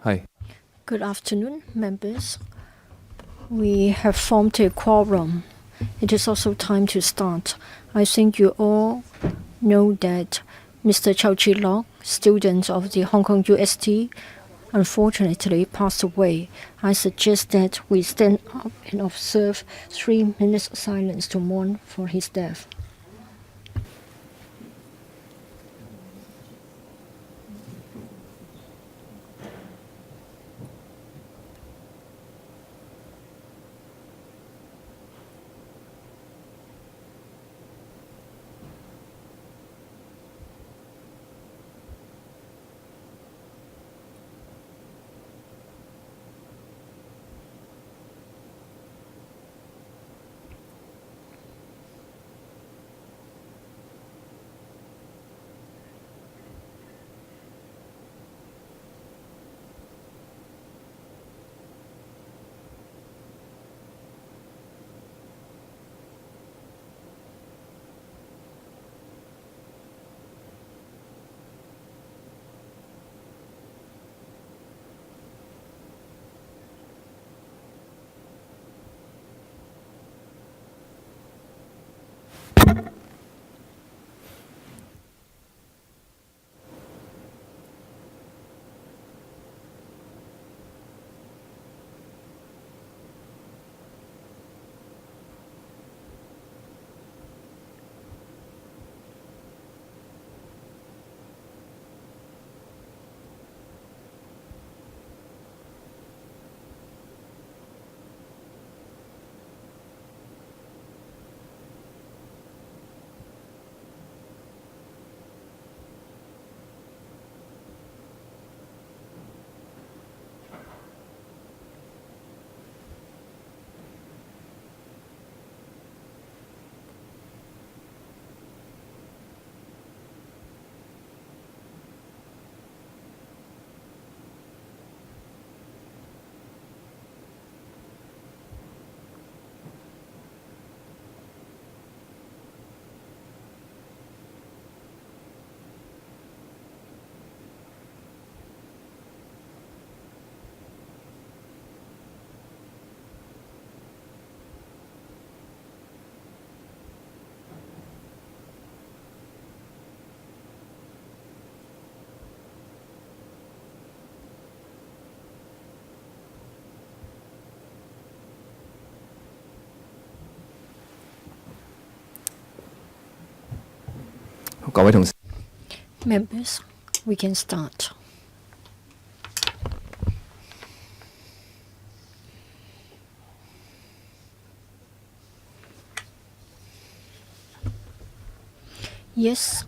Hi. Good afternoon, members. We have formed a quorum. It is also time to start. I think you all know that Mr. Chow Chi-lok, student of the Hong Kong UST, unfortunately passed away. I suggest that we stand up and observe 3 minutes silence to mourn for his death. Members, we can start. Yes,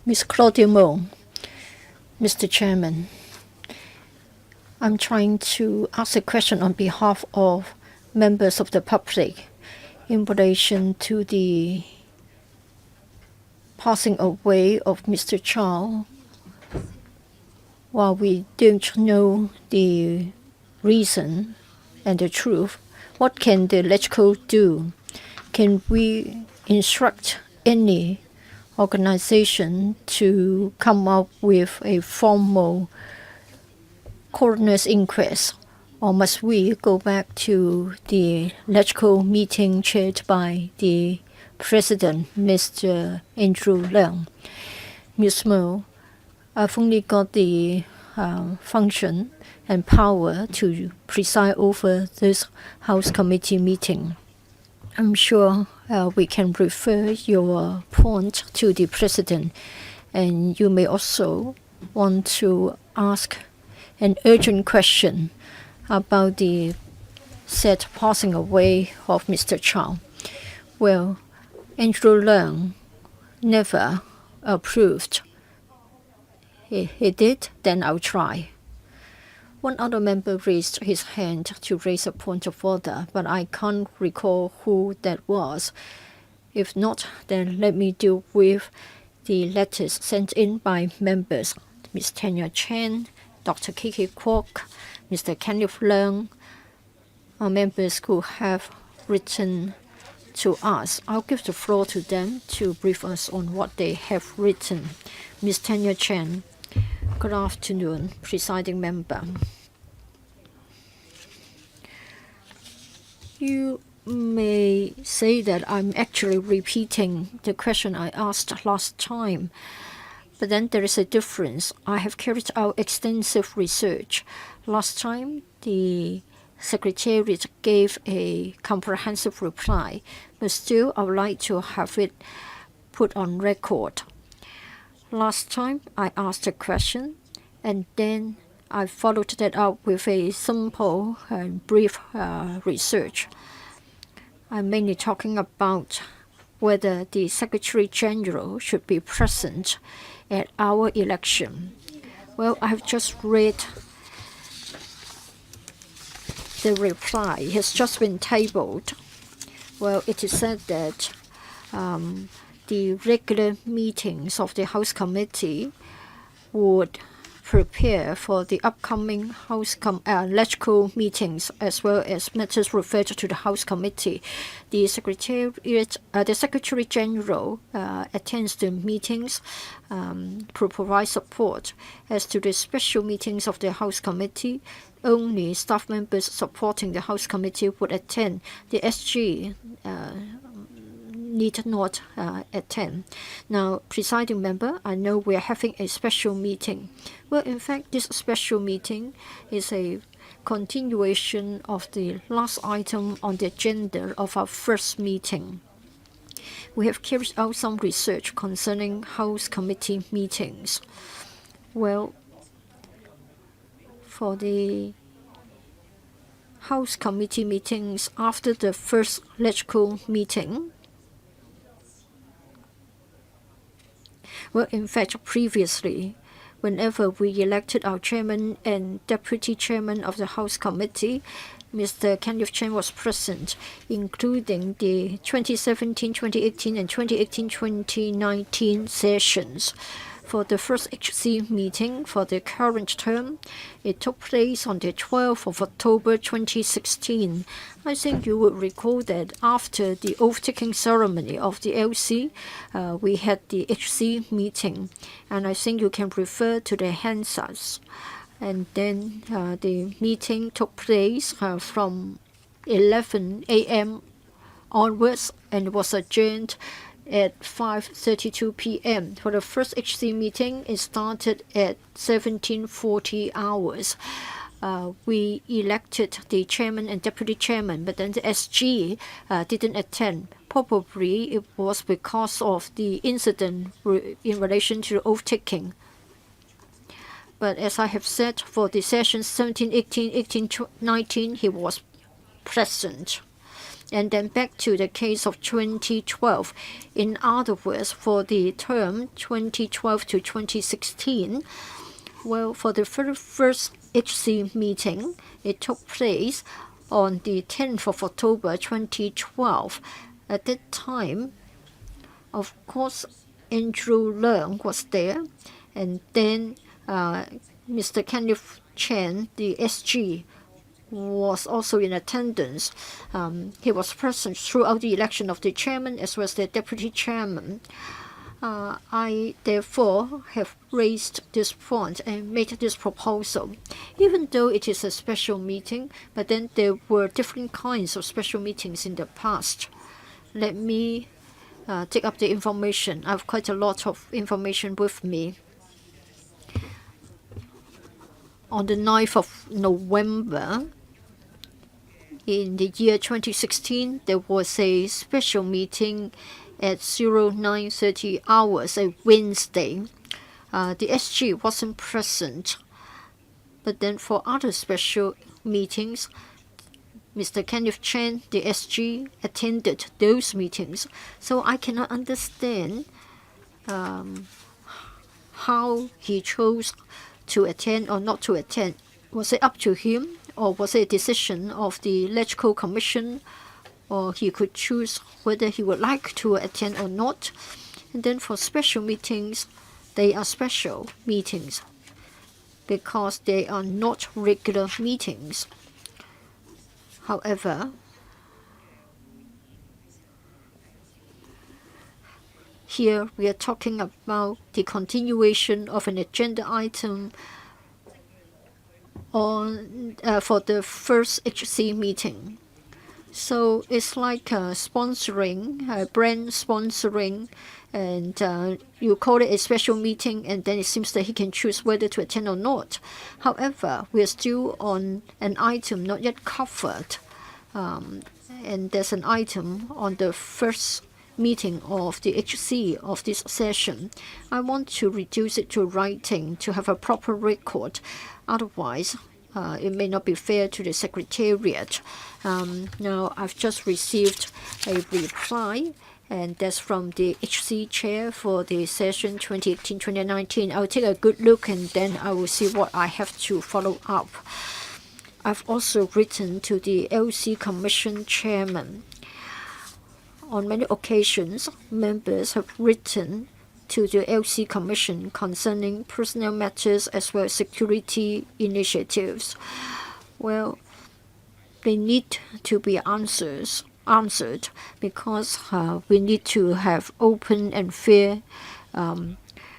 Ms. Claudia Mo, Mr. Chairman. I'm trying to ask a question on behalf of members of the public in relation to the passing away of Mr. Chow. While we don't know the reason and the truth, what can the LegCo do? Can we instruct any organization to come up with a formal coroner's inquest, or must we go back to the LegCo meeting chaired by the President, Mr. Andrew Leung? Ms. Mo, I've only got the function and power to preside over this House Committee meeting. I'm sure we can refer your point to the President, and you may also want to ask an urgent question about the said passing away of Mr. Chow. Well, Andrew Leung never approved. He did, then I'll try. One other member raised his hand to raise a point of order, but I can't recall who that was. If not, then let me deal with the letters sent in by members. Ms. Tanya Chen, Dr. Kiki Kwok, Mr. Kenneth Leung, are members who have written to us. I'll give the floor to them to brief us on what they have written. Ms. Tanya Chen. Good afternoon, presiding member. You may say that I'm actually repeating the question I asked last time, but then there is a difference. I have carried out extensive research. Last time, the Secretariat gave a comprehensive reply, but still I would like to have it put on record. Last time, I asked a question, and then I followed that up with a simple and brief research. I'm mainly talking about whether the Secretary General should be present at our election. Well, I've just read the reply. It has just been tabled. Well, it is said that the regular meetings of the House Committee would prepare for the upcoming electoral meetings as well as matters referred to the House Committee. The Secretary General attends the meetings to provide support. As to the special meetings of the House Committee, only staff members supporting the House Committee would attend. The SG need not attend. Now, presiding member, I know we are having a special meeting. Well, in fact, this special meeting is a continuation of the last item on the agenda of our first meeting. We have carried out some research concerning House Committee meetings. Well, for the House Committee meetings after the first electoral meeting, well, in fact, previously, whenever we elected our chairman and deputy chairman of the House Committee, Mr. Kenneth Chen was present, including the 2017, 2018, and 2018-2019 sessions. For the first HC meeting for the current term, it took place on the 12th of October 2016. I think you would recall that after the oath-taking ceremony of the LC, we had the HC meeting, and I think you can refer to the Hansas. And then the meeting took place from 11 a.m. onwards and was adjourned at 5:32 p.m. For the first HC meeting, it started at 17:40 hours. We elected the chairman and deputy chairman, but then the SG didn't attend. Probably it was because of the incident in relation to oath-taking. But as I have said, for the sessions 17, 18, 18, 19, he was present. And then back to the case of 2012. In other words, for the term 2012 to 2016, well, for the first HC meeting, it took place on the 10th of October 2012. At that time, of course, Andrew Leung was there, and then Mr. Kenneth Chen, the SG, was also in attendance. He was present throughout the election of the chairman as well as the deputy chairman. I therefore have raised this point and made this proposal. Even though it is a special meeting, but then there were different kinds of special meetings in the past. Let me take up the information. I have quite a lot of information with me. On the 9th of November, in the year 2016, there was a special meeting at 09:30 hours, a Wednesday. The SG wasn't present, but then for other special meetings, Mr. Kenneth Chen, the SG, attended those meetings. So I cannot understand how he chose to attend or not to attend. Was it up to him, or was it a decision of the Electoral Commission, or he could choose whether he would like to attend or not? And then for special meetings, they are special meetings because they are not regular meetings. However, here we are talking about the continuation of an agenda item on for the first HC meeting. So it's like sponsoring, brand sponsoring, and you call it a special meeting, and then it seems that he can choose whether to attend or not. However, we are still on an item not yet covered, and there's an item on the first meeting of the HC of this session. I want to reduce it to writing to have a proper record. Otherwise, it may not be fair to the Secretariat. Now, I've just received a reply, and that's from the HC Chair for the session 2018-2019. I'll take a good look, and then I will see what I have to follow up. I've also written to the LC Commission Chairman. On many occasions, members have written to the LC Commission concerning personnel matters as well as security initiatives. Well, they need to be answered because we need to have open and fair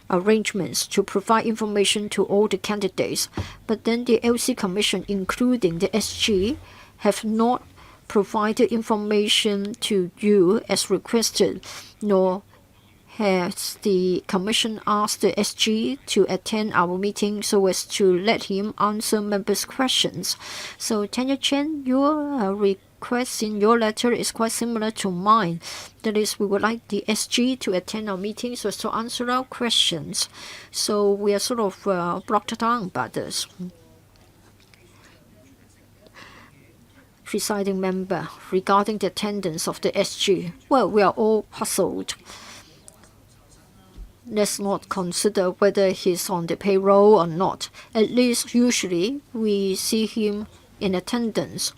arrangements to provide information to all the candidates. But then the LC Commission, including the SG, have not provided information to you as requested, nor has the Commission asked the SG to attend our meeting so as to let him answer members' questions. So, Tanya Chen, your request in your letter is quite similar to mine. That is, we would like the SG to attend our meeting so as to answer our questions. So, we are sort of blocked down by this. Presiding member, regarding the attendance of the SG, well, we are all puzzled. Let's not consider whether he's on the payroll or not. At least usually we see him in attendance.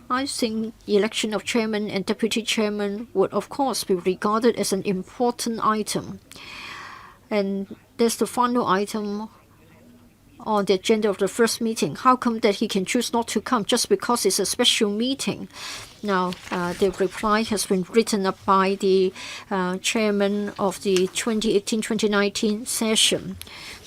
I think the election of chairman and deputy chairman would of course be regarded as an important item. And that's the final item on the agenda of the first meeting. How come that he can choose not to come just because it's a special meeting? Now, the reply has been written up by the chairman of the 2018-2019 session.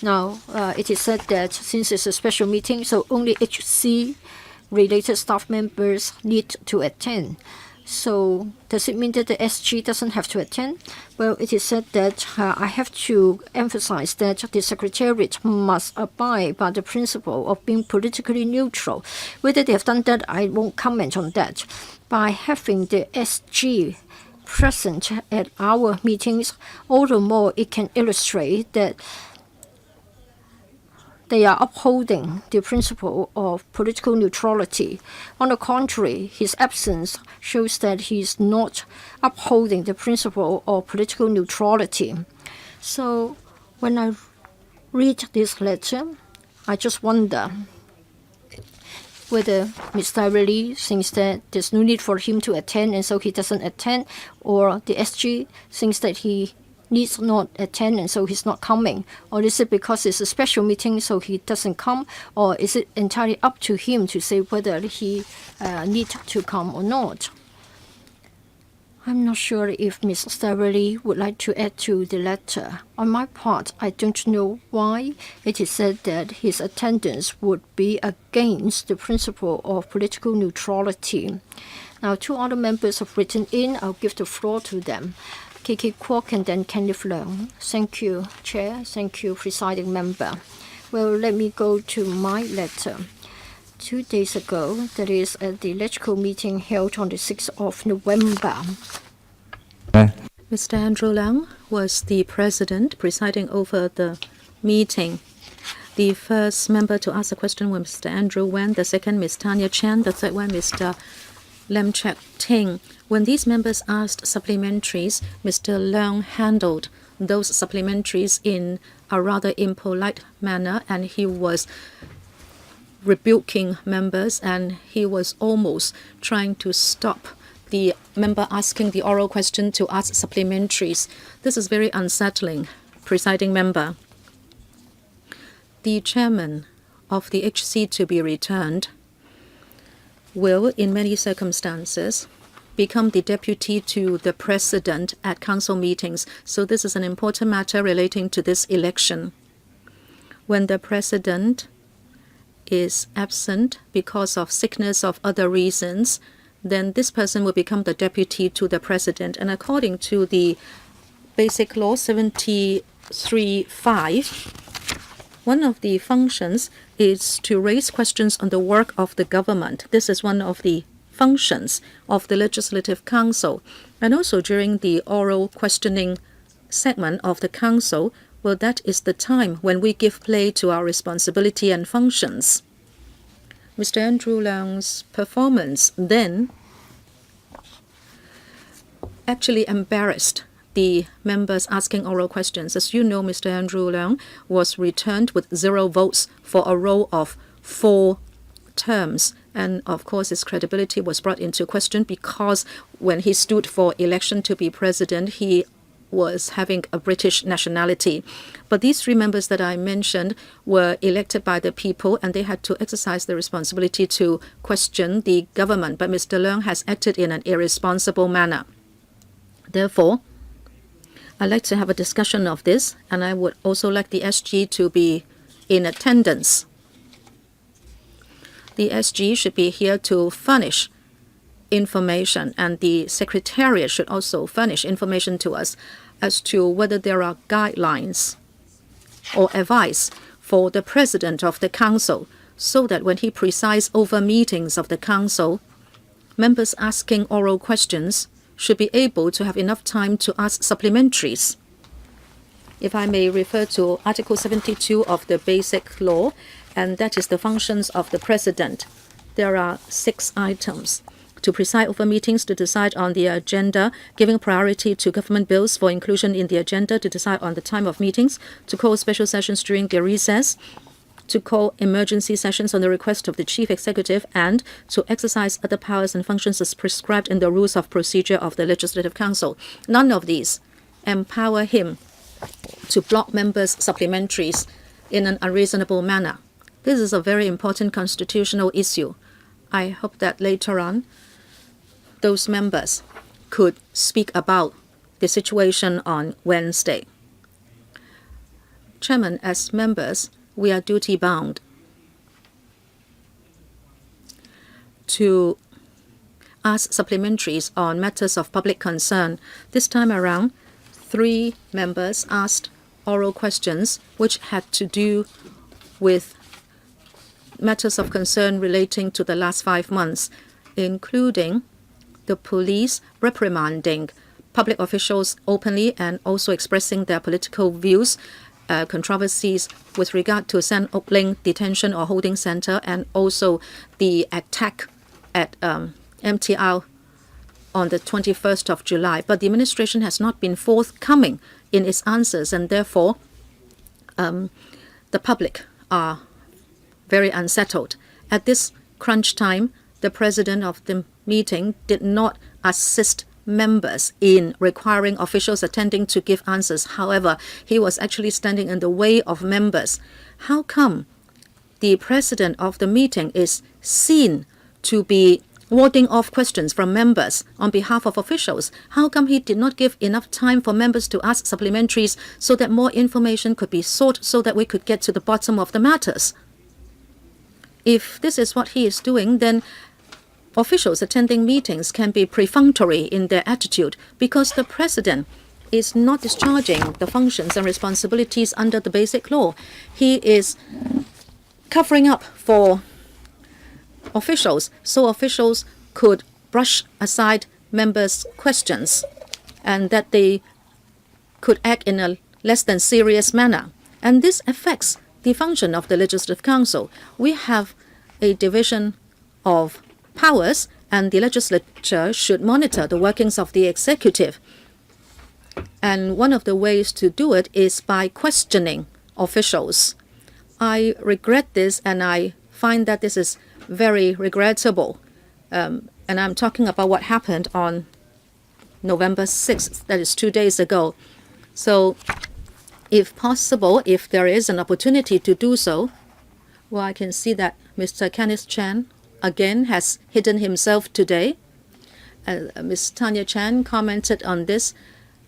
Now, it is said that since it's a special meeting, so only HC-related staff members need to attend. So does it mean that the SG doesn't have to attend? Well, it is said that I have to emphasize that the Secretariat must abide by the principle of being politically neutral. Whether they have done that, I won't comment on that. By having the SG present at our meetings, all the more it can illustrate that they are upholding the principle of political neutrality. On the contrary, his absence shows that he is not upholding the principle of political neutrality. So when I read this letter, I just wonder whether Mr. Lee thinks that there's no need for him to attend and so he doesn't attend, or the SG thinks that he needs not attend and so he's not coming, or is it because it's a special meeting so he doesn't come, or is it entirely up to him to say whether he needs to come or not? I'm not sure if Ms. Lee would like to add to the letter. On my part, I don't know why it is said that his attendance would be against the principle of political neutrality. Now, two other members have written in. I'll give the floor to them. KK Kwok and then Kenneth Leung. Thank you, Chair. Thank you, Presiding Member. Well, let me go to my letter. 2 days ago, that is at the electrical meeting held on the 6th of November. Mr. Andrew Leung was the president presiding over the meeting. The first member to ask a question was Mr. Andrew Wen, the second Ms. Tanya Chen, the third one Mr. Lam Chek Ting. When these members asked supplementaries, Mr. Leung handled those supplementaries in a rather impolite manner, and he was rebuking members, and he was almost trying to stop the member asking the oral question to ask supplementaries. This is very unsettling, Presiding Member. The chairman of the HC to be returned will, in many circumstances, become the deputy to the president at council meetings. So this is an important matter relating to this election. When the president is absent because of sickness or other reasons, then this person will become the deputy to the president. And according to the Basic Law 73(5), one of the functions is to raise questions on the work of the government. This is one of the functions of the Legislative Council. And also during the oral questioning segment of the Council, well, that is the time when we give play to our responsibility and functions. Mr. Andrew Leung's performance then actually embarrassed the members asking oral questions. As you know, Mr. Andrew Leung was returned with 0 votes for a row of 4 terms. And of course, his credibility was brought into question because when he stood for election to be president, he was having a British nationality. But these 3 members that I mentioned were elected by the people, and they had to exercise the responsibility to question the government. But Mr. Leung has acted in an irresponsible manner. Therefore, I'd like to have a discussion of this, and I would also like the SG to be in attendance. The SG should be here to furnish information, and the Secretariat should also furnish information to us as to whether there are guidelines or advice for the President of the Council, so that when he presides over meetings of the Council, members asking oral questions should be able to have enough time to ask supplementaries. If I may refer to Article 72 of the Basic Law, and that is the functions of the President. There are 6 items: to preside over meetings, to decide on the agenda, giving priority to government bills for inclusion in the agenda, to decide on the time of meetings, to call special sessions during their recess, to call emergency sessions on the request of the Chief Executive, and to exercise other powers and functions as prescribed in the Rules of Procedure of the Legislative Council. None of these empower him to block members' supplementaries in an unreasonable manner. This is a very important constitutional issue. I hope that later on, those members could speak about the situation on Wednesday. Chairman, as members, we are duty-bound to ask supplementaries on matters of public concern. This time around, 3 members asked oral questions which had to do with matters of concern relating to the last 5 months, including the police reprimanding public officials openly and also expressing their political views, controversies with regard to San Oak Ling Detention or Holding Center, and also the attack at MTR on the 21st of July. But the administration has not been forthcoming in its answers, and therefore the public are very unsettled. At this crunch time, the president of the meeting did not assist members in requiring officials attending to give answers. However, he was actually standing in the way of members. How come the president of the meeting is seen to be warding off questions from members on behalf of officials? How come he did not give enough time for members to ask supplementaries so that more information could be sought so that we could get to the bottom of the matters? If this is what he is doing, then officials attending meetings can be perfunctory in their attitude, because the president is not discharging the functions and responsibilities under the Basic Law. He is covering up for officials so officials could brush aside members' questions and that they could act in a less than serious manner. And this affects the function of the Legislative Council. We have a division of powers, and the legislature should monitor the workings of the executive. And one of the ways to do it is by questioning officials. I regret this, and I find that this is very regrettable. And I'm talking about what happened on November 6th, that is 2 days ago. So if possible, if there is an opportunity to do so, well, I can see that Mr. Kenneth Chan again has hidden himself today. Ms. Tanya Chan commented on this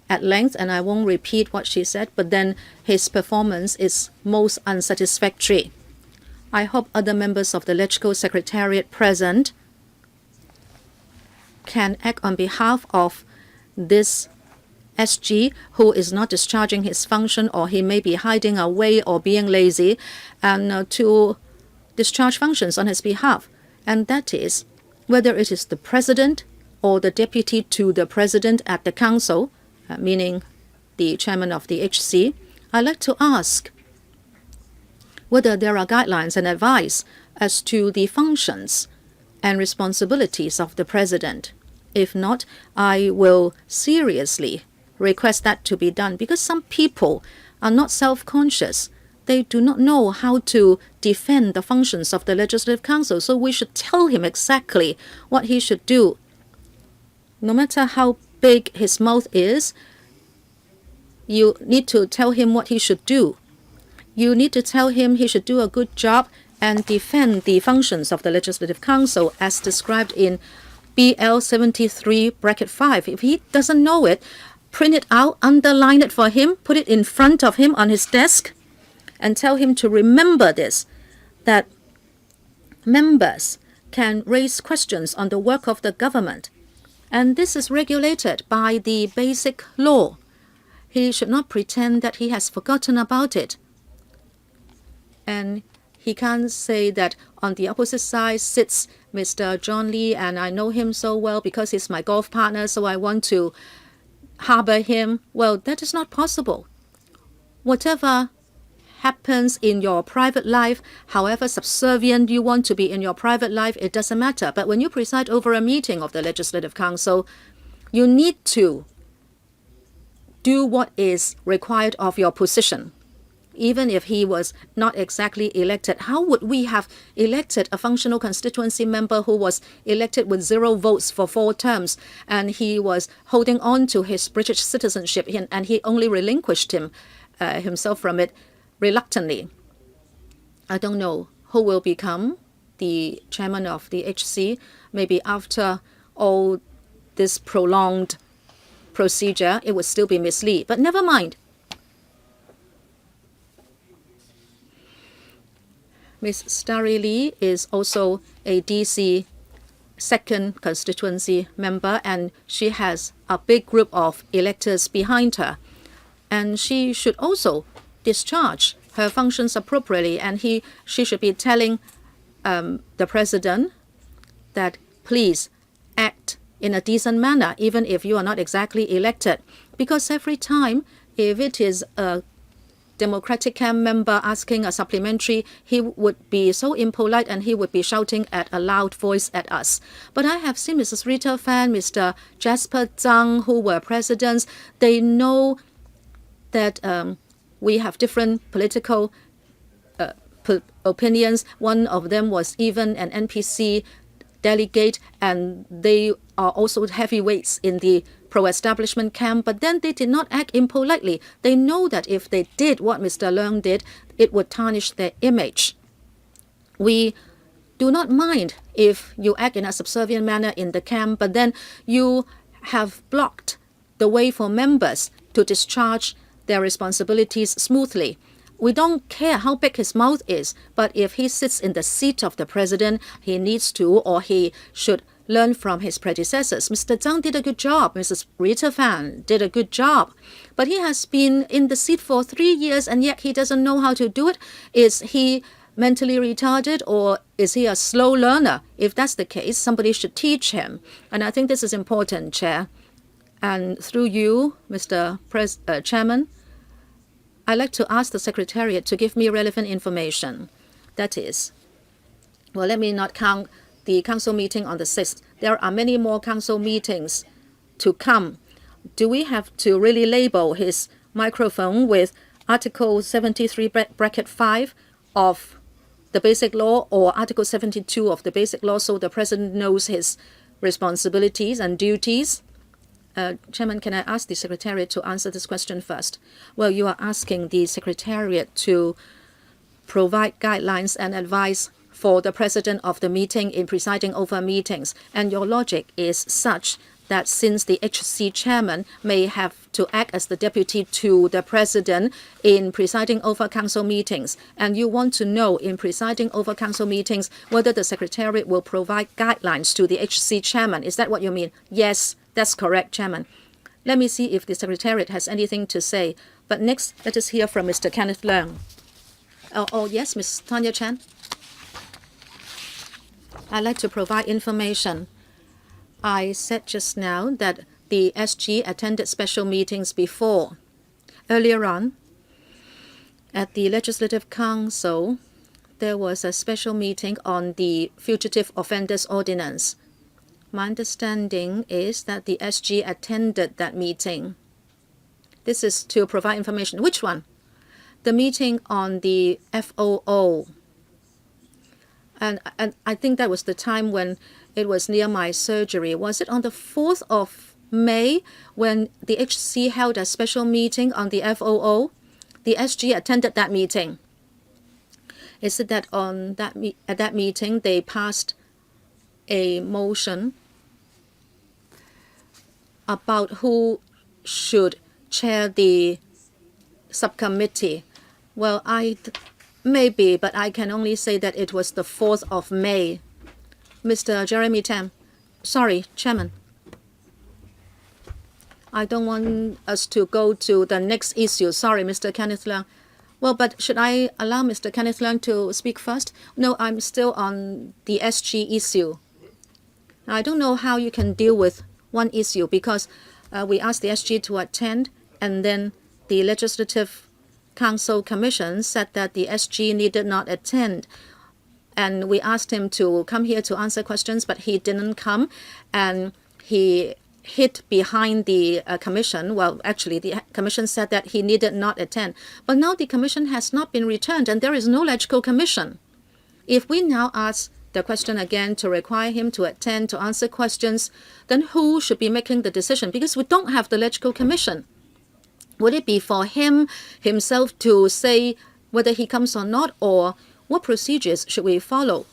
at length, and I won't repeat what she said, but then his performance is most unsatisfactory. I hope other members of the Legislative Secretariat present can act on behalf of this SG who is not discharging his function, or he may be hiding away or being lazy, and to discharge functions on his behalf. And that is whether it is the president or the deputy to the president at the council, meaning the chairman of the HC. I'd like to ask whether there are guidelines and advice as to the functions and responsibilities of the president. If not, I will seriously request that to be done, because some people are not self-conscious. They do not know how to defend the functions of the Legislative Council, so we should tell him exactly what he should do. No matter how big his mouth is, you need to tell him what he should do. You need to tell him he should do a good job and defend the functions of the Legislative Council as described in BL 73(5). If he doesn't know it, print it out, underline it for him, put it in front of him on his desk, and tell him to remember this, that members can raise questions on the work of the government. And this is regulated by the basic law. He should not pretend that he has forgotten about it. And he can't say that on the opposite side sits Mr. John Lee, and I know him so well because he's my golf partner, so I want to harbor him. Well, that is not possible. Whatever happens in your private life, however subservient you want to be in your private life, it doesn't matter. But when you preside over a meeting of the Legislative Council, you need to do what is required of your position. Even if he was not exactly elected, how would we have elected a functional constituency member who was elected with 0 votes for 4 terms, and he was holding on to his British citizenship, and he only relinquished himself from it reluctantly? I don't know who will become the chairman of the HC, maybe after all this prolonged procedure, it would still be Miss Lee. But never mind. Ms. Starry Lee is also a DC 2nd constituency member, and she has a big group of electors behind her. And she should also discharge her functions appropriately, and she should be telling the president that please act in a decent manner, even if you are not exactly elected. Because every time, if it is a Democratic camp member asking a supplementary, he would be so impolite and he would be shouting at a loud voice at us. But I have seen Mrs. Rita Fan, Mr. Jasper Zhang, who were presidents. They know that we have different political opinions. One of them was even an NPC delegate, and they are also heavyweights in the pro-establishment camp, but then they did not act impolitely. They know that if they did what Mr. Leung did, it would tarnish their image. We do not mind if you act in a subservient manner in the camp, but then you have blocked the way for members to discharge their responsibilities smoothly. We don't care how big his mouth is, but if he sits in the seat of the president, he needs to, or he should learn from his predecessors. Mr. Zhang did a good job. Mrs. Rita Fan did a good job. But he has been in the seat for 3 years, and yet he doesn't know how to do it. Is he mentally retarded, or is he a slow learner? If that's the case, somebody should teach him. And I think this is important, Chair. And through you, Mr. Chairman, I'd like to ask the Secretariat to give me relevant information. That is, well, let me not count the council meeting on the 6th. There are many more council meetings to come. Do we have to really label his microphone with Article 73(5) of the Basic Law or Article 72 of the Basic Law so the President knows his responsibilities and duties? Chairman, can I ask the Secretariat to answer this question first? Well, you are asking the Secretariat to provide guidelines and advice for the President of the meeting in presiding over meetings. And your logic is such that since the HC chairman may have to act as the deputy to the president in presiding over council meetings, and you want to know in presiding over council meetings whether the secretariat will provide guidelines to the HC chairman. Is that what you mean? Yes, that's correct, Chairman. Let me see if the secretariat has anything to say. But next, let us hear from Mr. Kenneth Leung. Oh yes, Ms. Tanya Chan. I'd like to provide information. I said just now that the SG attended special meetings before. Earlier on, at the Legislative Council, there was a special meeting on the Fugitive Offenders Ordinance. My understanding is that the SG attended that meeting. This is to provide information. Which one? The meeting on the FOO. And I think that was the time when it was near my surgery. Was it on the 4th of May when the HC held a special meeting on the FOO? The SG attended that meeting. Is it that at that meeting they passed a motion about who should chair the subcommittee? Well, maybe, but I can only say that it was the 4th of May. Mr. Jeremy Tam. Sorry, Chairman. I don't want us to go to the next issue. Sorry, Mr. Kenneth Leung. Well, but should I allow Mr. Kenneth Leung to speak first? No, I'm still on the SG issue. I don't know how you can deal with one issue because we asked the SG to attend, and then the Legislative Council Commission said that the SG needed not attend. And we asked him to come here to answer questions, but he didn't come. And he hid behind the commission. Well, actually, the commission said that he needed not attend. But now the commission has not been returned, and there is no Legislative Commission. If we now ask the question again to require him to attend, to answer questions, then who should be making the decision? Because we don't have the Legislative Commission. Would it be for him himself to say whether he comes or not, or what procedures should we follow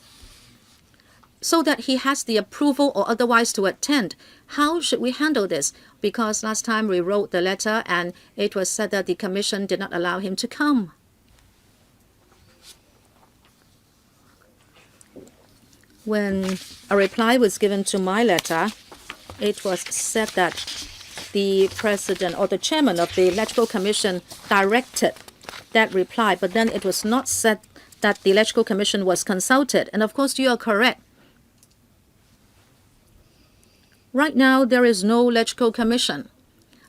so that he has the approval or otherwise to attend? How should we handle this? Because last time we wrote the letter and it was said that the commission did not allow him to come. When a reply was given to my letter, it was said that the president or the chairman of the Electoral Commission directed that reply, but then it was not said that the Electoral Commission was consulted. And of course, you are correct. Right now, there is no Electoral Commission.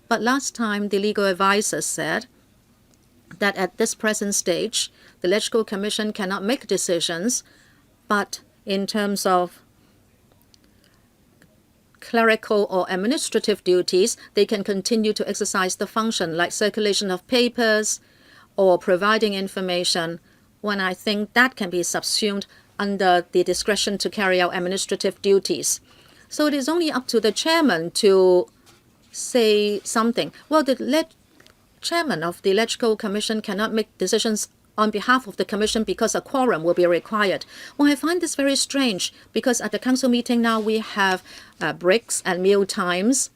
But last time, the legal advisor said that at this present stage, the Electoral Commission cannot make decisions, but in terms of clerical or administrative duties, they can continue to exercise the function like circulation of papers or providing information, when I think that can be subsumed under the discretion to carry out administrative duties. So it is only up to the chairman to say something. Well, the chairman of the Electoral Commission cannot make decisions on behalf of the commission because a quorum will be required. Well, I find this very strange because at the council meeting now we have breaks and meal times.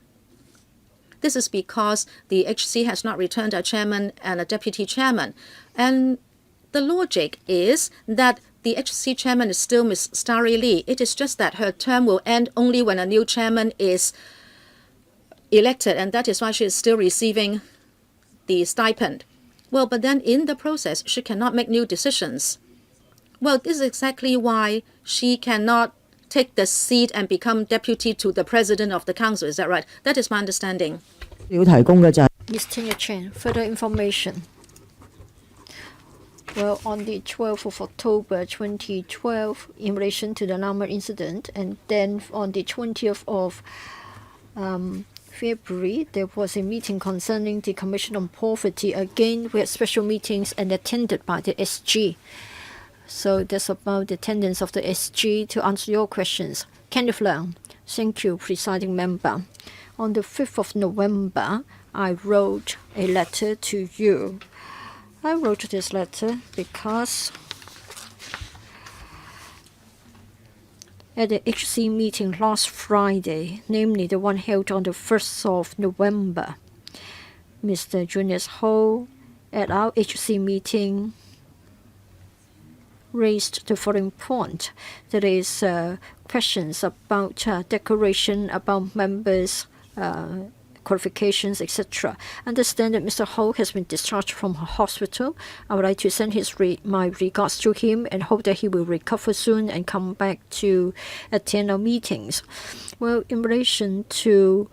This is because the HC has not returned a chairman and a deputy chairman. And the logic is that the HC chairman is still Ms. Starry Lee. It is just that her term will end only when a new chairman is elected, and that is why she is still receiving the stipend. Well, but then in the process, she cannot make new decisions. Well, this is exactly why she cannot take the seat and become deputy to the president of the council. Is that right? That is my understanding. Ms. Tina Chen, further information. Well, on the 12th of October 2012, in relation to the Lama incident, and then on the 20th of February, there was a meeting concerning the Commission on Poverty. Again, we had special meetings and attended by the SG. So that's about the attendance of the SG. To answer your questions, Kenneth Leung. Thank you, presiding member. On the 5th of November, I wrote a letter to you. I wrote this letter because at the HC meeting last Friday, namely the one held on the 1st of November. Mr. Julius Ho at our HC meeting raised the following point. There is questions about declaration, about members' qualifications, etc. Understand that Mr. Ho has been discharged from a hospital. I would like to send my regards to him and hope that he will recover soon and come back to attend our meetings. Well, in relation to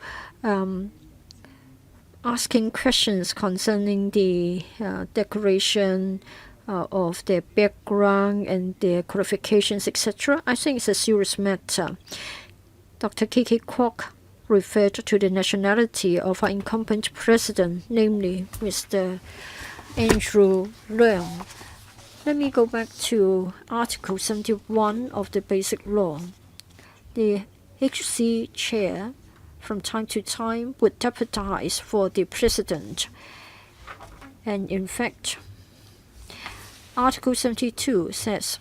asking questions concerning the declaration of their background and their qualifications, etc., I think it's a serious matter. Dr. Kiki Kwok referred to the nationality of our incumbent president, namely Mr. Andrew Leung. Let me go back to Article 71 of the Basic Law. The HC chair from time to time would deputize for the president. And in fact, Article 72 says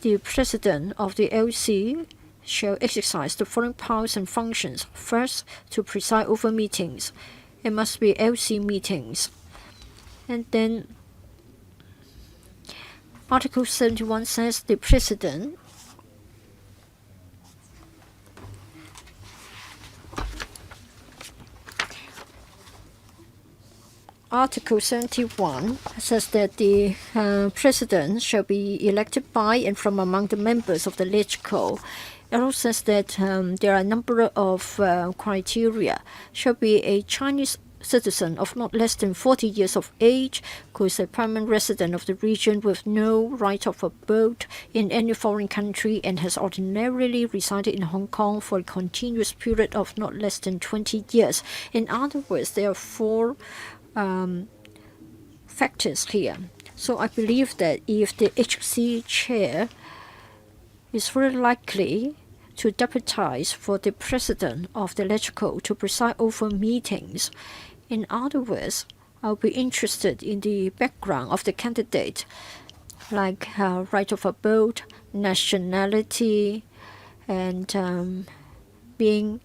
the president of the LC shall exercise the following powers and functions. First, to preside over meetings. It must be LC meetings. And then Article 71 says the president Article 71 says that the president shall be elected by and from among the members of the LegCo. It also says that there are a number of criteria. Shall be a Chinese citizen of not less than 40 years of age, who is a permanent resident of the region with no right of abode in any foreign country and has ordinarily resided in Hong Kong for a continuous period of not less than 20 years. In other words, there are four factors here. So I believe that if the HC chair is very likely to deputize for the president of the LegCo to preside over meetings. In other words, I'll be interested in the background of the candidate, like right of abode, nationality, and being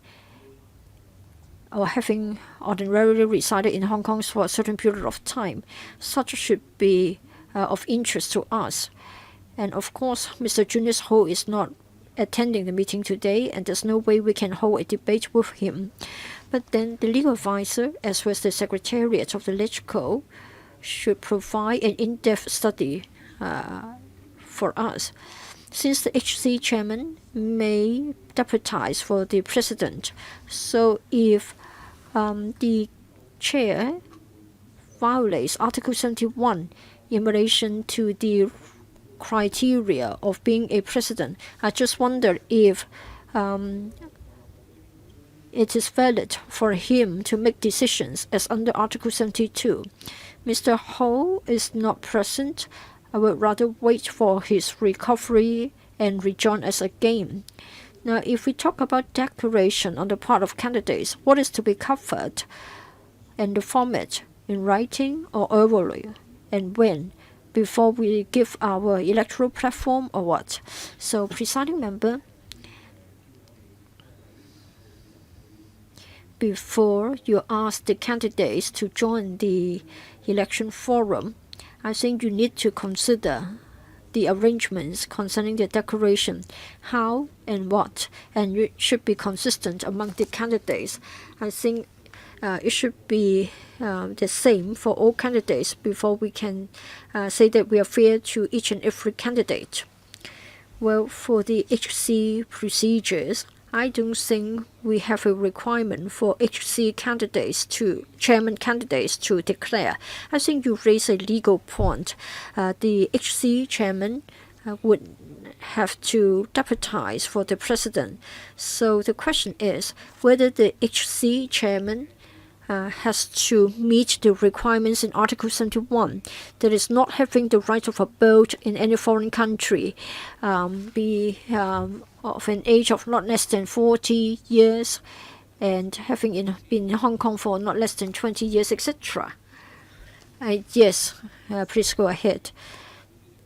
or having ordinarily resided in Hong Kong for a certain period of time. Such should be of interest to us. And of course, Mr. Julius Ho is not attending the meeting today, and there's no way we can hold a debate with him. But then the legal advisor, as well as the secretariat of the LegCo, should provide an in-depth study for us. Since the HC chairman may deputize for the president, so if the chair violates Article 71 in relation to the criteria of being a president, I just wonder if it is valid for him to make decisions as under Article 72. Mr. Ho is not present. I would rather wait for his recovery and rejoin us again. Now, if we talk about declaration on the part of candidates, what is to be covered and the format, in writing or orally, and when, before we give our electoral platform or what? So, presiding member, before you ask the candidates to join the election forum, I think you need to consider the arrangements concerning the declaration, how and what, and it should be consistent among the candidates. I think it should be the same for all candidates before we can say that we are fair to each and every candidate. Well, for the HC procedures, I don't think we have a requirement for HC candidates chairman candidates to declare. I think you raise a legal point. The HC chairman would have to deputize for the president. So the question is whether the HC chairman has to meet the requirements in Article 71, that is not having the right of abode in any foreign country, be of an age of not less than 40 years, and having been in Hong Kong for not less than 20 years, etc. Yes, please go ahead.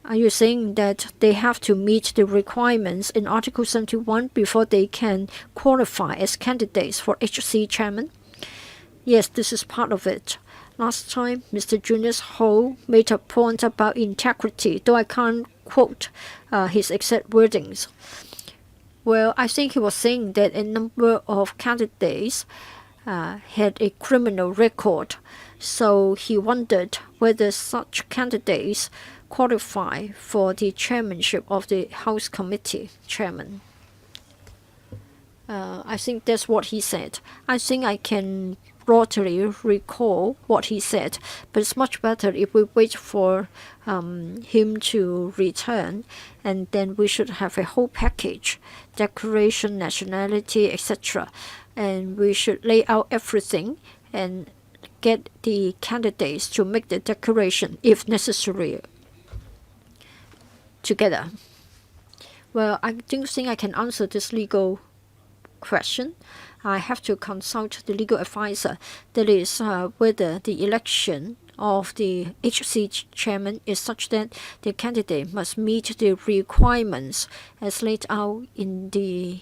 Are you saying that they have to meet the requirements in Article 71 before they can qualify as candidates for HC chairman? Yes, this is part of it. Last time, Mr. Julius Ho made a point about integrity, though I can't quote his exact wordings. Well, I think he was saying that a number of candidates had a criminal record, so he wondered whether such candidates qualify for the chairmanship of the House Committee chairman. I think that's what he said. I think I can broadly recall what he said, but it's much better if we wait for him to return, and then we should have a whole package, declaration, nationality, etc. And we should lay out everything and get the candidates to make the declaration, if necessary, together. Well, I don't think I can answer this legal question. I have to consult the legal advisor. That is whether the election of the HC chairman is such that the candidate must meet the requirements as laid out in the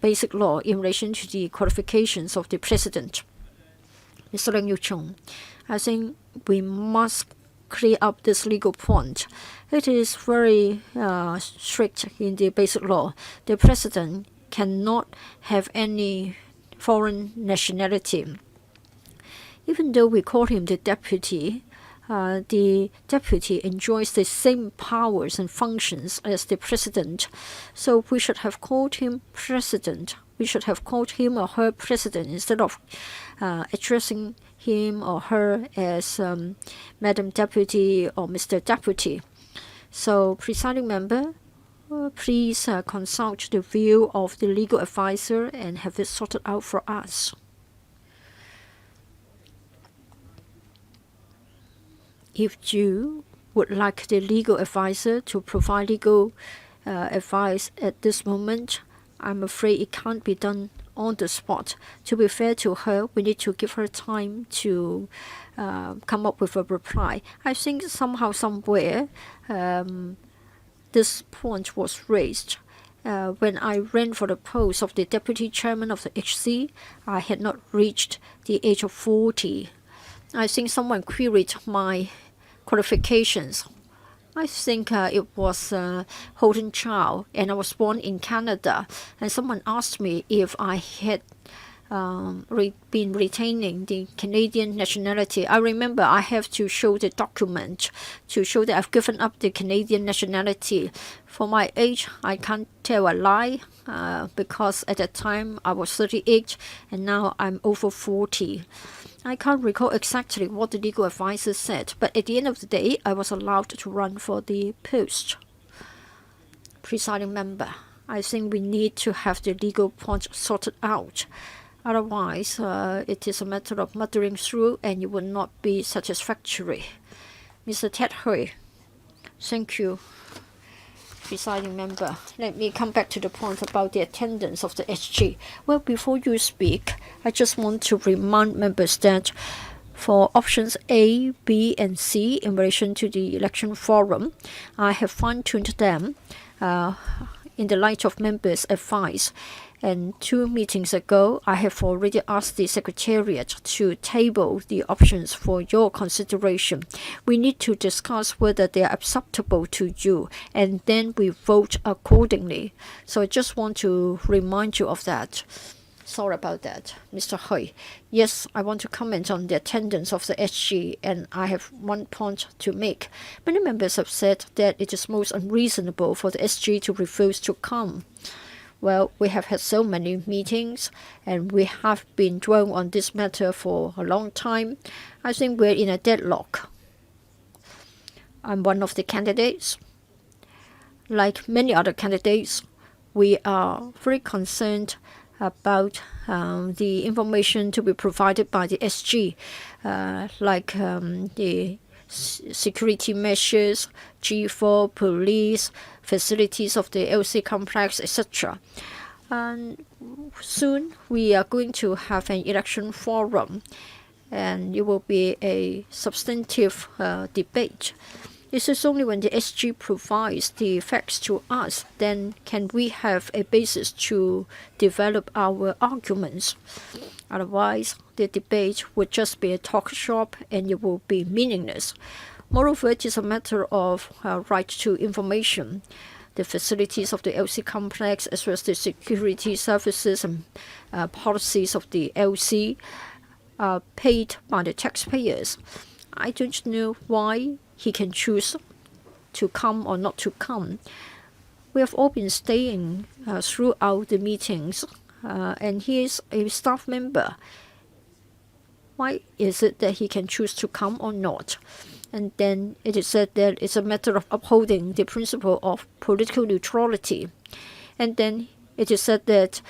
basic law in relation to the qualifications of the president. Mr. Leung Yu-chung, I think we must clear up this legal point. It is very strict in the basic law. The president cannot have any foreign nationality. Even though we call him the deputy enjoys the same powers and functions as the president. So we should have called him president. We should have called him or her president instead of addressing him or her as Madam Deputy or Mr. Deputy. So, presiding member, please consult the view of the legal advisor and have it sorted out for us. If you would like the legal advisor to provide legal advice at this moment, I'm afraid it can't be done on the spot. To be fair to her, we need to give her time to come up with a reply. I think somehow, somewhere, this point was raised. When I ran for the post of the deputy chairman of the HC, I had not reached the age of 40. I think someone queried my qualifications. I think it was Holden Chow, and I was born in Canada. And someone asked me if I had been retaining the Canadian nationality. I remember I have to show the document to show that I've given up the Canadian nationality. For my age, I can't tell a lie because at that time I was 38 and now I'm over 40. I can't recall exactly what the legal advisor said, but at the end of the day, I was allowed to run for the post. Presiding member, I think we need to have the legal point sorted out. Otherwise, it is a matter of muttering through and it will not be satisfactory. Mr. Ted Hui, thank you. Presiding member, let me come back to the point about the attendance of the SG. Well, before you speak, I just want to remind members that for options A, B, and C in relation to the election forum, I have fine-tuned them in the light of members' advice. And 2 meetings ago, I have already asked the Secretariat to table the options for your consideration. We need to discuss whether they are acceptable to you, and then we vote accordingly. So I just want to remind you of that. Sorry about that, Mr. Hui. Yes, I want to comment on the attendance of the SG, and I have one point to make. Many members have said that it is most unreasonable for the SG to refuse to come. Well, we have had so many meetings and we have been dwelling on this matter for a long time. I think we're in a deadlock. I'm one of the candidates. Like many other candidates, we are very concerned about the information to be provided by the SG, like the security measures, G4, police, facilities of the LC complex, etc. And soon we are going to have an election forum, and it will be a substantive debate. It is only when the SG provides the facts to us, then can we have a basis to develop our arguments. Otherwise, the debate would just be a talk shop and it will be meaningless. Moreover, it is a matter of right to information. The facilities of the LC complex, as well as the security services and policies of the LC, are paid by the taxpayers. I don't know why he can choose to come or not to come. We have all been staying throughout the meetings, and he is a staff member. Why is it that he can choose to come or not? And then it is said that it's a matter of upholding the principle of political neutrality. And then it is said that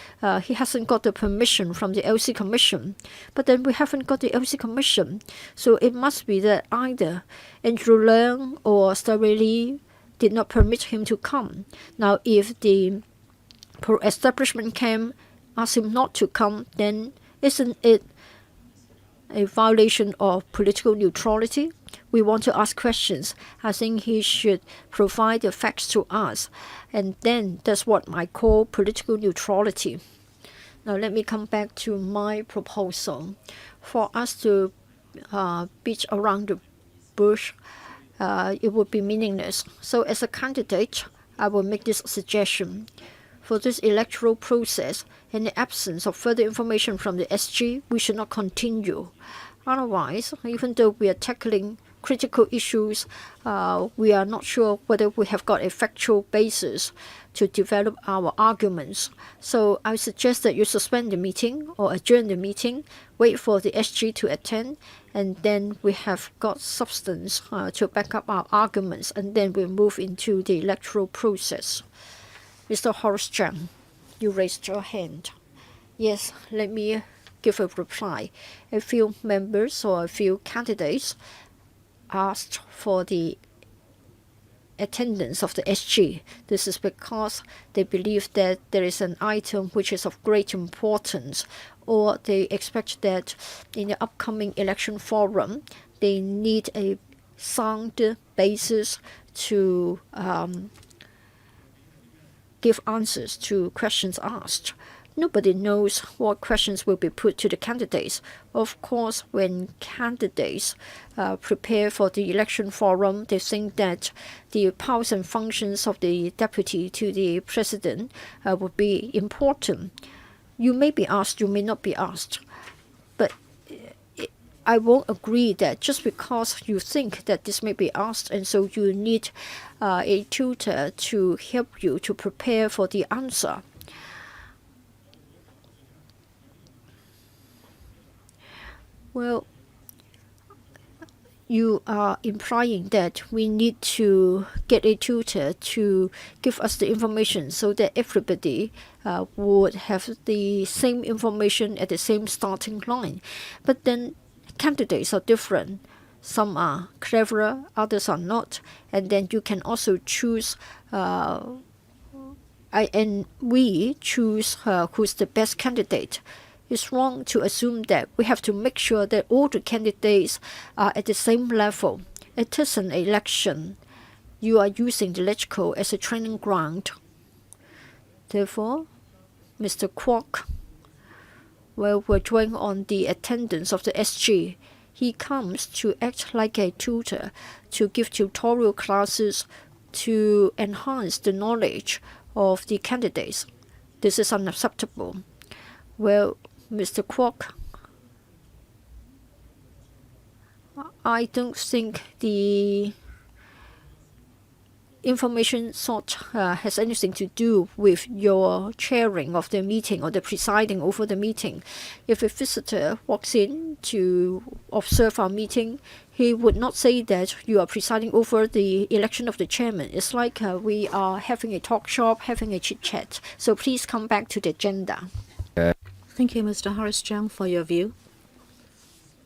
he hasn't got the permission from the LC Commission. But then we haven't got the LC Commission. So it must be that either Andrew Leung or Starry Lee did not permit him to come. Now, if the pro-establishment camp asked him not to come, then isn't it a violation of political neutrality? We want to ask questions. I think he should provide the facts to us. And then that's what I call political neutrality. Now let me come back to my proposal. For us to beat around the bush, it would be meaningless. So as a candidate, I will make this suggestion. For this electoral process, in the absence of further information from the SG, we should not continue. Otherwise, even though we are tackling critical issues, we are not sure whether we have got a factual basis to develop our arguments. So I suggest that you suspend the meeting or adjourn the meeting, wait for the SG to attend, and then we have got substance to back up our arguments, and then we move into the electoral process. Mr. Horace Chang, you raised your hand. Yes, let me give a reply. A few members or a few candidates asked for the attendance of the SG. This is because they believe that there is an item which is of great importance, or they expect that in the upcoming election forum, they need a sound basis to give answers to questions asked. Nobody knows what questions will be put to the candidates. Of course, when candidates prepare for the election forum, they think that the powers and functions of the deputy to the president would be important. You may be asked, you may not be asked. But I won't agree that just because you think that this may be asked, and so you need a tutor to help you to prepare for the answer. Well, you are implying that we need to get a tutor to give us the information so that everybody would have the same information at the same starting line. But then candidates are different. Some are cleverer, others are not. And then you can also choose, and we choose who's the best candidate. It's wrong to assume that we have to make sure that all the candidates are at the same level. It is an election. You are using the LegCo as a training ground. Therefore, Mr. Kwok, well, we're drawing on the attendance of the SG. He comes to act like a tutor, to give tutorial classes, to enhance the knowledge of the candidates. This is unacceptable. Well, Mr. Kwok, I don't think the information sought has anything to do with your chairing of the meeting or the presiding over the meeting. If a visitor walks in to observe our meeting, he would not say that you are presiding over the election of the chairman. It's like we are having a talk shop, having a chit-chat. So please come back to the agenda. Thank you, Mr. Horace Chang, for your view.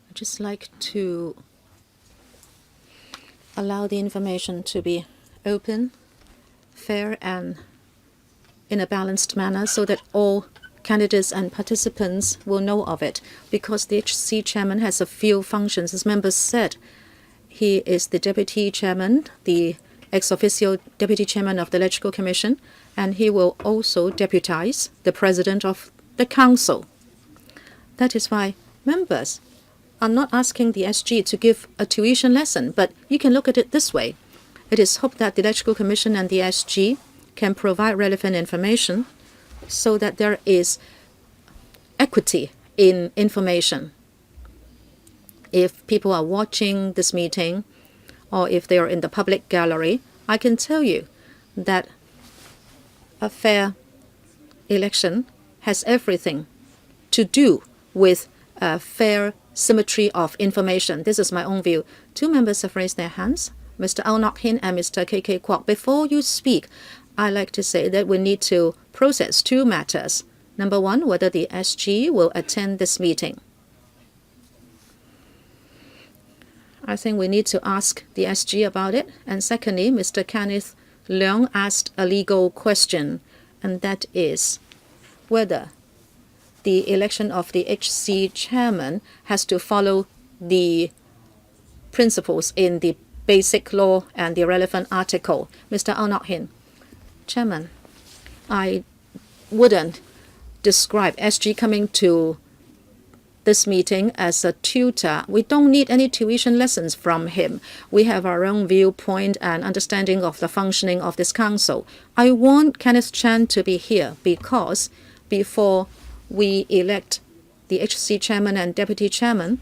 I'd just like to allow the information to be open, fair, and in a balanced manner so that all candidates and participants will know of it. Because the HC chairman has a few functions. As members said, He is the deputy chairman, the ex officio deputy chairman of the Electoral Commission, and he will also deputize the president of the council. That is why members are not asking the SG to give a tuition lesson, but you can look at it this way. It is hoped that the Electoral Commission and the SG can provide relevant information so that there is equity in information. If people are watching this meeting or if they are in the public gallery, I can tell you that a fair election has everything to do with a fair symmetry of information. This is my own view. Two members have raised their hands, Mr. Au Nok Hin and Mr. KK Kwok. Before you speak, I like to say that we need to process two matters. Number one, whether the SG will attend this meeting. I think we need to ask the SG about it. And secondly, Mr. Kenneth Leung asked a legal question, and that is whether the election of the HC chairman has to follow the principles in the basic law and the relevant article. Mr. Au Nok Hin. Chairman, I wouldn't describe SG coming to this meeting as a tutor. We don't need any tuition lessons from him. We have our own viewpoint and understanding of the functioning of this council. I want Kenneth Chan to be here because before we elect the HC chairman and deputy chairman,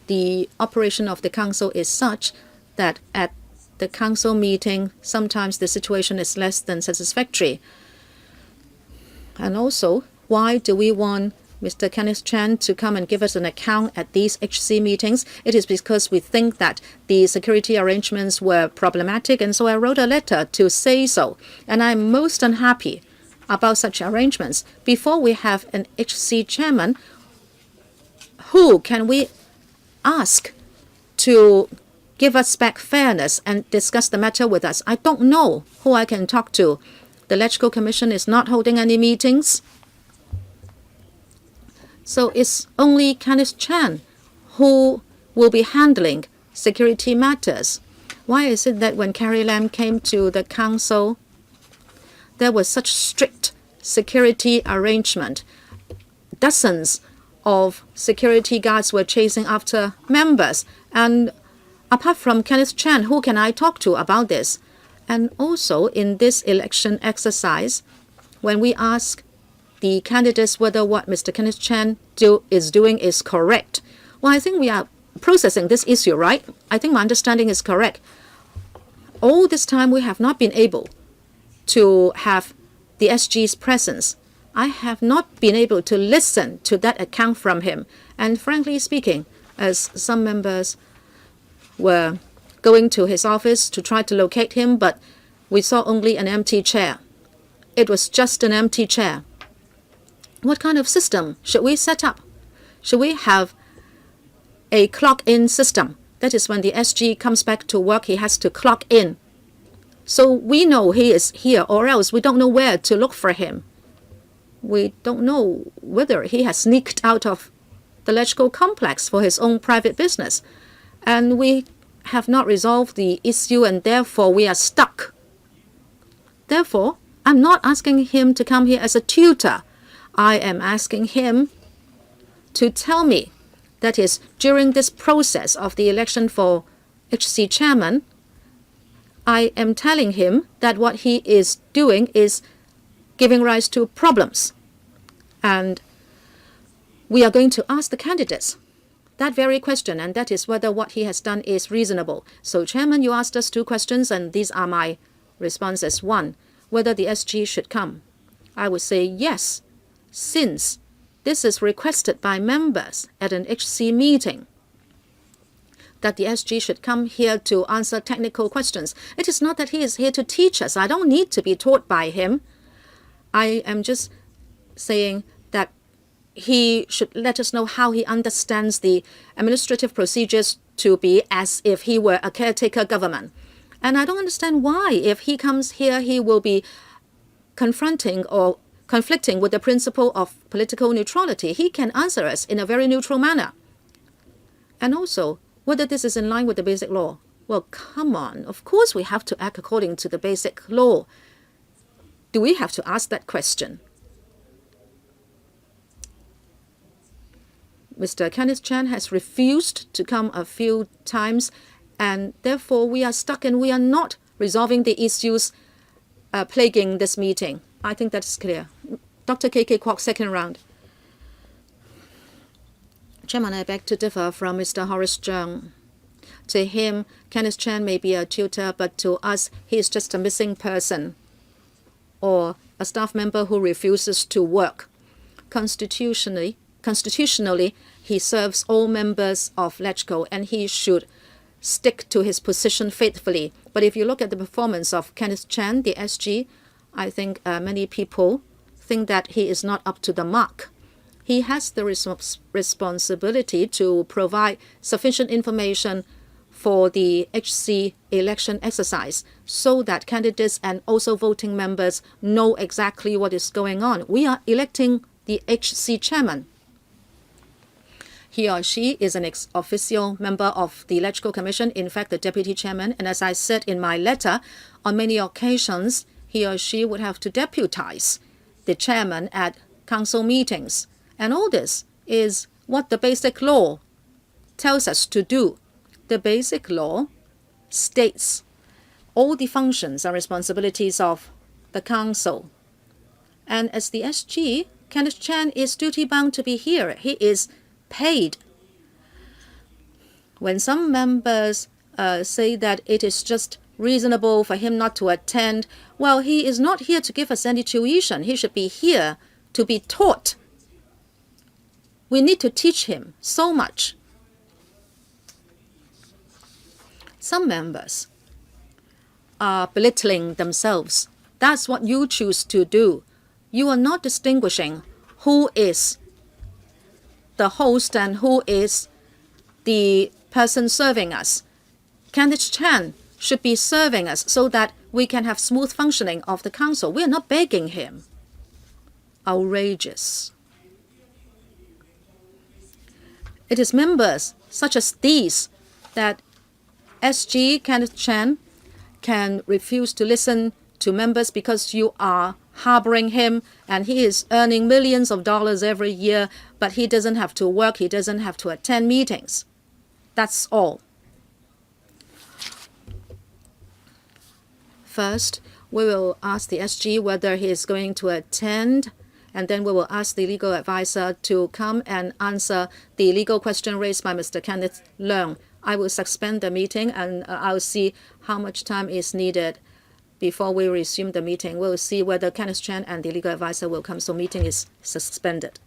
the operation of the council is such that at the council meeting, sometimes the situation is less than satisfactory. And also, why do we want Mr. Kenneth Chan to come and give us an account at these HC meetings? It is because we think that the security arrangements were problematic, and so I wrote a letter to say so. And I'm most unhappy about such arrangements. Before we have an HC chairman, who can we ask to give us back fairness and discuss the matter with us? I don't know who I can talk to. The Electoral Commission is not holding any meetings. So it's only Kenneth Chan who will be handling security matters. Why is it that when Carrie Lam came to the council, there was such strict security arrangement? Dozens of security guards were chasing after members. And apart from Kenneth Chan, who can I talk to about this? And also in this election exercise, when we ask the candidates whether what Mr. Kenneth Chan is doing is correct, well, I think we are processing this issue, right? I think my understanding is correct. All this time, we have not been able to have the SG's presence. I have not been able to listen to that account from him. And frankly speaking, as some members were going to his office to try to locate him, but we saw only an empty chair. It was just an empty chair. What kind of system should we set up? Should we have a clock-in system? That is when the SG comes back to work, he has to clock in. So we know he is here, or else we don't know where to look for him. We don't know whether he has sneaked out of the electoral complex for his own private business. And we have not resolved the issue, and therefore we are stuck. Therefore, I'm not asking him to come here as a tutor. I am asking him to tell me, that is, during this process of the election for HC chairman, I am telling him that what he is doing is giving rise to problems. And we are going to ask the candidates that very question, and that is whether what he has done is reasonable. So, Chairman, you asked us two questions, and these are my responses. One, whether the SG should come. I would say yes, since this is requested by members at an HC meeting, that the SG should come here to answer technical questions. It is not that he is here to teach us. I don't need to be taught by him. I am just saying that he should let us know how he understands the administrative procedures to be as if he were a caretaker government. And I don't understand why, if he comes here, he will be confronting or conflicting with the principle of political neutrality. He can answer us in a very neutral manner. And also, whether this is in line with the basic law. Well, come on. Of course we have to act according to the basic law. Do we have to ask that question? Mr. Kenneth Chan has refused to come a few times, and therefore we are stuck and we are not resolving the issues plaguing this meeting. I think that's clear. Dr. K.K. Kwok, second round. Chairman, I beg to differ from Mr. Horace Chung. To him, Kenneth Chan may be a tutor, but to us, he is just a missing person or a staff member who refuses to work. Constitutionally, he serves all members of LegCo, and he should stick to his position faithfully. But if you look at the performance of Kenneth Chan, the SG, I think many people think that he is not up to the mark. He has the responsibility to provide sufficient information for the HC election exercise so that candidates and also voting members know exactly what is going on. We are electing the HC chairman. He or she is an ex-officio member of the Electoral Commission, in fact, the deputy chairman. And as I said in my letter, on many occasions, he or she would have to deputize the chairman at council meetings. And all this is what the basic law tells us to do. The basic law states all the functions and responsibilities of the council. And as the SG, Kenneth Chan is duty-bound to be here. He is paid. When some members say that it is just reasonable for him not to attend, well, he is not here to give us any tuition. He should be here to be taught. We need to teach him so much. Some members are belittling themselves. That's what you choose to do. You are not distinguishing who is the host and who is the person serving us. Kenneth Chan should be serving us so that we can have smooth functioning of the council. We are not begging him. Outrageous. It is members such as these that SG Kenneth Chan can refuse to listen to members because you are harboring him, and he is earning millions of dollars every year, but he doesn't have to work, he doesn't have to attend meetings. That's all. First, we will ask the SG whether he is going to attend, and then we will ask the legal advisor to come and answer the legal question raised by Mr. Kenneth Leung. I will suspend the meeting, and I'll see how much time is needed before we resume the meeting. We'll see whether Kenneth Chan and the legal advisor will come, so meeting is suspended.